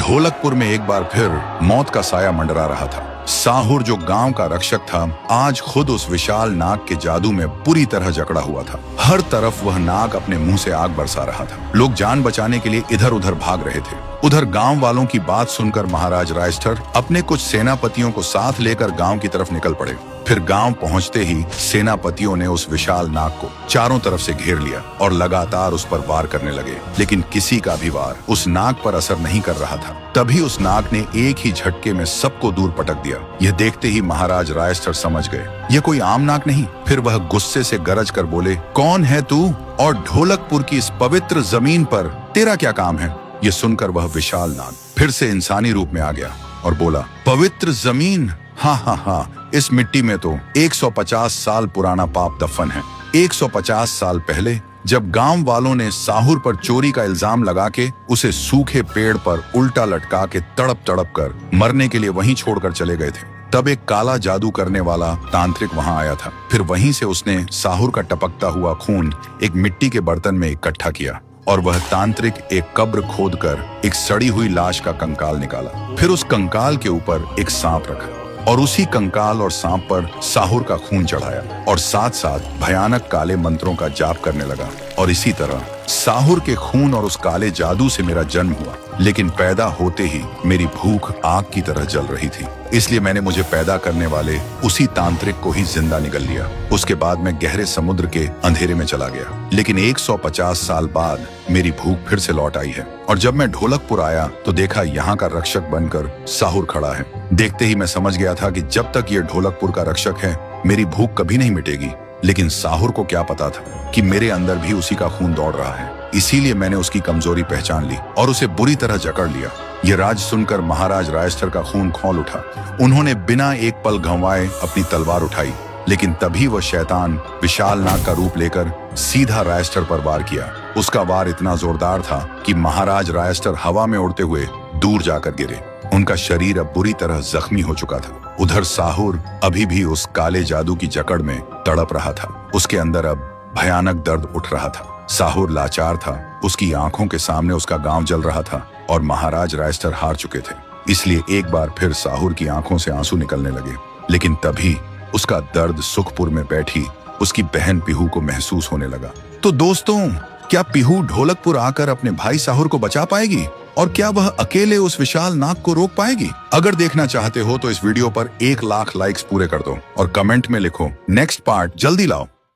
ढोलकपुर में एक बार फिर मौत का साया मंडरा रहा था। साहुर जो गांव का रक्षक था, आज खुद उस विशाल नाग के जादू में पूरी तरह जकड़ा हुआ था। हर तरफ वह नाग अपने मुंह से आग बरसा रहा था। लोग जान बचाने के लिए इधर उधर भाग रहे थे। उधर गांव वालों की बात सुनकर महाराज रायस्टर अपने कुछ सेनापतियों को साथ लेकर गांव की तरफ निकल पड़े। फिर गांव पहुंचते ही सेनापतियों ने उस विशाल नाग को चारों तरफ से घेर लिया और लगातार उस पर वार करने लगे, लेकिन किसी का भी वार उस नाग पर असर नहीं कर रहा था। तभी उस नाग ने एक ही झटके में सबको दूर पटक दिया। यह देखते ही महाराज रायस्टर समझ गए यह कोई आम नाग नहीं। फिर वह गुस्से से गरज कर बोले, कौन है तू और ढोलकपुर की इस पवित्र जमीन पर तेरा क्या काम है? ये सुनकर वह विशाल नाग फिर से इंसानी रूप में आ गया और बोला, पवित्र जमीन? हाँ हाँ हाँ, इस मिट्टी में तो 150 साल पुराना पाप दफन है। 150 साल पहले जब गांव वालों ने साहुर पर चोरी का इल्जाम लगा के उसे सूखे पेड़ पर उल्टा लटका के तड़प तड़प कर मरने के लिए वहीं छोड़कर चले गए थे, तब एक काला जादू करने वाला तांत्रिक वहां आया था। फिर वहीं से उसने साहुर का टपकता हुआ खून एक मिट्टी के बर्तन में इकट्ठा किया और वह तांत्रिक एक कब्र खोदकर एक सड़ी हुई लाश का कंकाल निकाला। फिर उस कंकाल के ऊपर एक सांप रखा और उसी कंकाल और सांप पर साहुर का खून चढ़ाया और साथ साथ भयानक काले मंत्रों का जाप करने लगा। और इसी तरह साहुर के खून और उस काले जादू से मेरा जन्म हुआ, लेकिन पैदा होते ही मेरी भूख आग की तरह जल रही थी, इसलिए मैंने मुझे पैदा करने वाले उसी तांत्रिक को ही जिंदा निगल लिया। उसके बाद मैं गहरे समुद्र के अंधेरे में चला गया, लेकिन 150 साल बाद मेरी भूख फिर से लौट आई है। और जब मैं ढोलकपुर आया तो देखा यहाँ का रक्षक बनकर साहुर खड़ा है। देखते ही मैं समझ गया था कि जब तक ये ढोलकपुर का रक्षक है मेरी भूख कभी नहीं मिटेगी। लेकिन साहुर को क्या पता था कि मेरे अंदर भी उसी का खून दौड़ रहा है। इसीलिए मैंने उसकी कमजोरी पहचान ली और उसे बुरी तरह जकड़ लिया। ये राज सुनकर महाराज रायस्टर का खून खौल उठा। उन्होंने बिना एक पल गंवाए अपनी तलवार उठाई, लेकिन तभी वह शैतान विशाल नाग का रूप लेकर सीधा रायस्टर पर वार किया। उसका वार इतना जोरदार था कि महाराज रायस्टर हवा में उड़ते हुए दूर जाकर गिरे। उनका शरीर अब बुरी तरह जख्मी हो चुका था। उधर साहुर अभी भी उस काले जादू की जकड़ में तड़प रहा था। उसके अंदर अब भयानक दर्द उठ रहा था। साहुर लाचार था, उसकी आंखों के सामने उसका गांव जल रहा था और महाराज रायस्टर हार चुके थे। इसलिए एक बार फिर साहुर की आंखों से आंसू निकलने लगे, लेकिन तभी उसका दर्द सुखपुर में बैठी उसकी बहन पीहू को महसूस होने लगा। तो दोस्तों, क्या पीहू ढोलकपुर आकर अपने भाई साहुर को बचा पाएगी और क्या वह अकेले उस विशाल नाग को रोक पाएगी? अगर देखना चाहते हो तो इस वीडियो पर 1 लाख लाइक्स पूरे कर दो और कमेंट में लिखो नेक्स्ट पार्ट जल्दी लाओ।